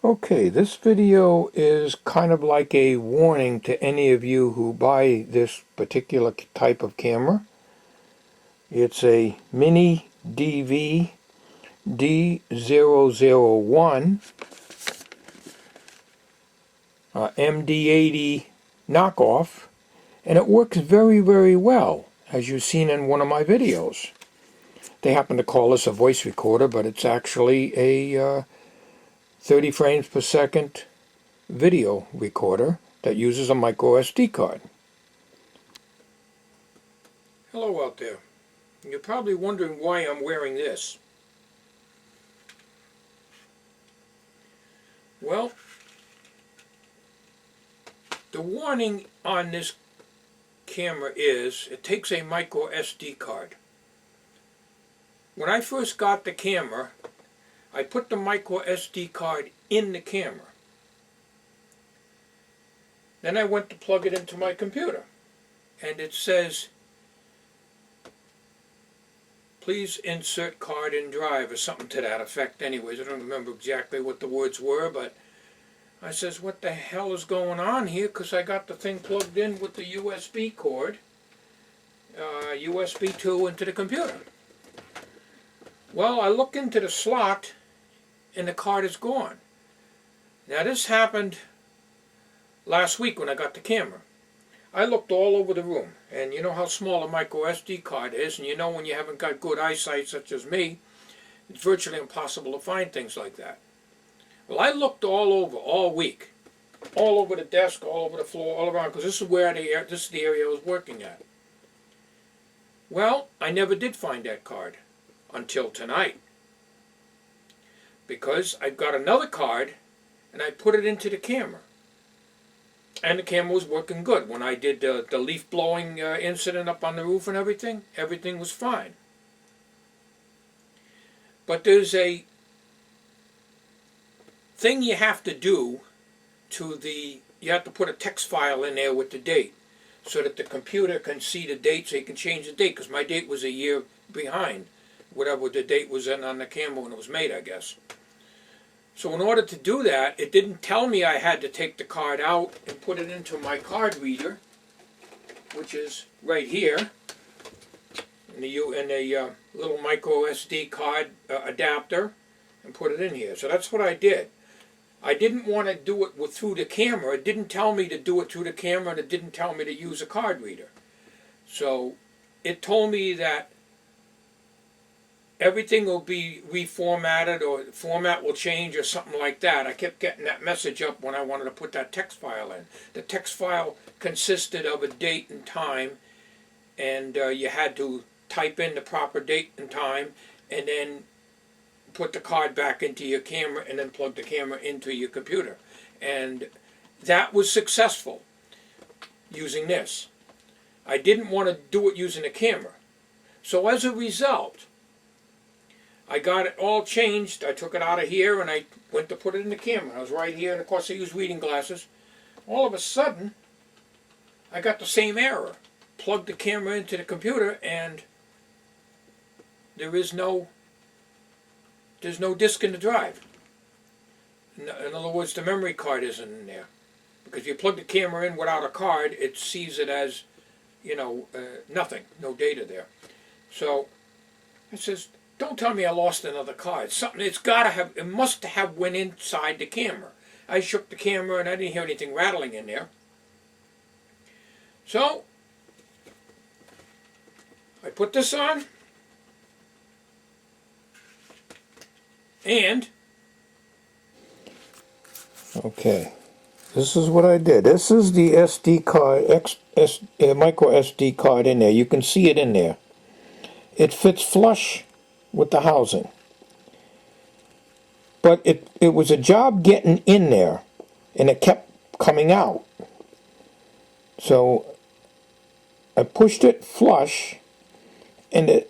Okay, this video is kind of like a warning to any of you who buy this particular type of camera. It's a Mini DV D001 MD80 knockoff, and it works very, very well, as you've seen in one of my videos. They happen to call this a voice recorder, but it's actually a 30 frames per second video recorder that uses a micro SD card. Hello out there. You're probably wondering why I'm wearing this. Well, the warning on this camera is it takes a micro SD card. When I first got the camera, I put the micro SD card in the camera. Then I went to plug it into my computer, and it says, please insert card in drive, or something to that effect anyways. I don't remember exactly what the words were, but I says, what the hell is going on here? Because I got the thing plugged in with the USB cord, USB 2 into the computer. Well, I look into the slot, and the card is gone. Now this happened last week when I got the camera. I looked all over the room, and you know how small a micro SD card is, and you know when you haven't got good eyesight such as me, it's virtually impossible to find things like that. Well, I looked all over all week, all over the desk, all over the floor, all around, because this is the area I was working at. Well, I never did find that card until tonight, because I got another card and I put it into the camera. And the camera was working good. When I did the leaf blowing incident up on the roof and everything was fine. But there's a thing you have to do you have to put a text file in there with the date so that the computer can see the date, so you can change the date, because my date was a year behind whatever the date was in on the camera when it was made, I guess. So in order to do that, it didn't tell me I had to take the card out and put it into my card reader, which is right here, in the little micro SD card adapter, and put it in here. So that's what I did. I didn't want to do it through the camera. It didn't tell me to do it through the camera, and it didn't tell me to use a card reader. So it told me that everything will be reformatted, or the format will change, or something like that. I kept getting that message up when I wanted to put that text file in. The text file consisted of a date and time, and you had to type in the proper date and time, and then put the card back into your camera, and then plug the camera into your computer. And that was successful using this. I didn't want to do it using a camera. So as a result, I got it all changed. I took it out of here and I went to put it in the camera. I was right here, and of course I used reading glasses. All of a sudden, I got the same error. Plugged the camera into the computer, and there's no disk in the drive. In other words, the memory card isn't in there. Because if you plug the camera in without a card, it sees it as, nothing, no data there. So it says, don't tell me I lost another card. Something, it must have went inside the camera. I shook the camera and I didn't hear anything rattling in there. So I put this on, and okay, this is what I did. This is the SD card, micro SD card in there. You can see it in there. It fits flush with the housing. But it was a job getting in there, and it kept coming out. So I pushed it flush, and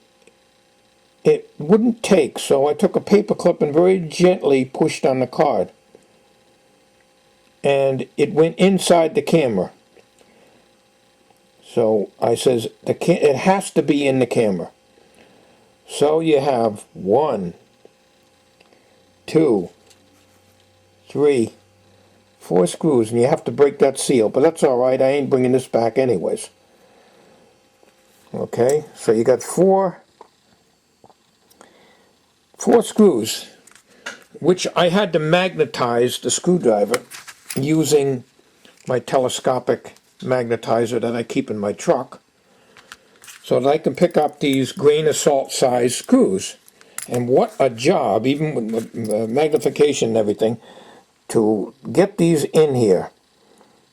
it wouldn't take, so I took a paper clip and very gently pushed on the card. And it went inside the camera. So I says, it has to be in the camera. So you have 1, 2, 3, 4 screws, and you have to break that seal, but that's alright, I ain't bringing this back anyways. Okay, so you got four screws, which I had to magnetize the screwdriver using my telescopic magnetizer that I keep in my truck, so that I can pick up these grain of salt size screws. And what a job, even with the magnification and everything, to get these in here.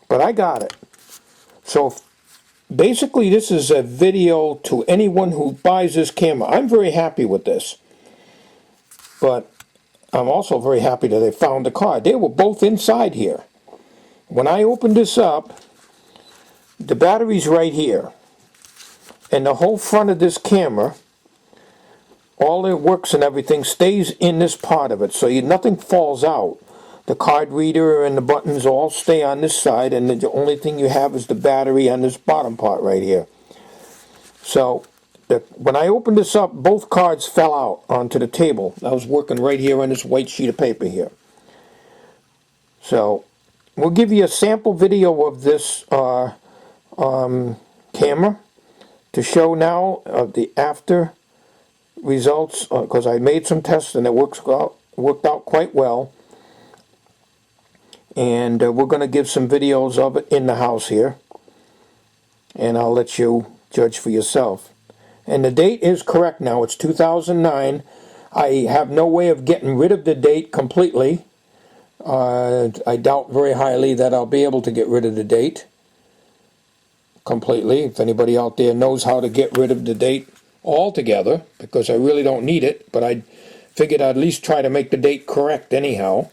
But I got it. So basically this is a video to anyone who buys this camera. I'm very happy with this. But I'm also very happy that they found the card. They were both inside here. When I opened this up, the battery's right here. And the whole front of this camera, all the works and everything stays in this part of it, so nothing falls out. The card reader and the buttons all stay on this side, and the only thing you have is the battery on this bottom part right here. So when I opened this up, both cards fell out onto the table. I was working right here on this white sheet of paper here. So we'll give you a sample video of this camera to show now of the after results, because I made some tests and it worked out quite well. And we're going to give some videos of it in the house here, and I'll let you judge for yourself. And the date is correct now. It's 2009. I have no way of getting rid of the date completely. I doubt very highly that I'll be able to get rid of the date completely. If anybody out there knows how to get rid of the date altogether, because I really don't need it, but I figured I'd at least try to make the date correct anyhow.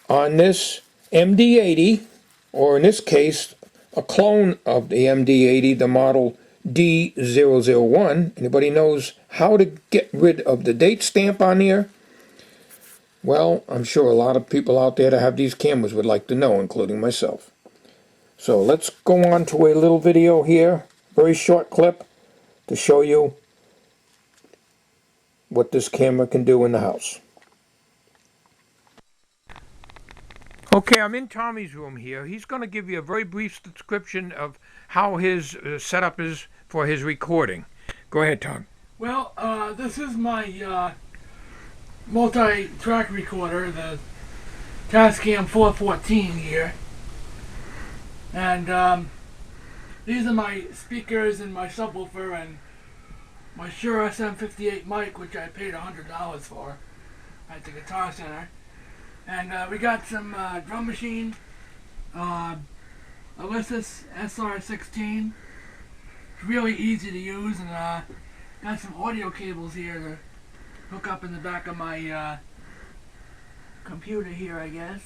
On this MD80, or in this case, a clone of the MD80, the model D001. Anybody knows how to get rid of the date stamp on here? Well, I'm sure a lot of people out there that have these cameras would like to know, including myself. So let's go on to a little video here, very short clip, to show you what this camera can do in the house. Okay, I'm in Tommy's room here. He's going to give you a very brief description of how his setup is for his recording. Go ahead, Tom. Well, this is my multi-track recorder, the Tascam 414 here. And these are my speakers and my subwoofer and my Shure SM58 mic, which I paid $100 for at the Guitar Center. And we got some drum machine, Alyssa's SR16. It's really easy to use, and got some audio cables here to hook up in the back of my computer here, I guess.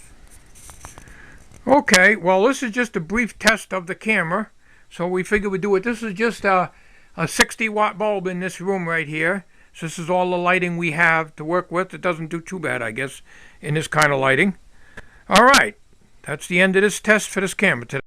Okay, well this is just a brief test of the camera, so we figured we'd do it. This is just a 60-watt bulb in this room right here. So this is all the lighting we have to work with. It doesn't do too bad, I guess, in this kind of lighting. All right, that's the end of this test for this camera today.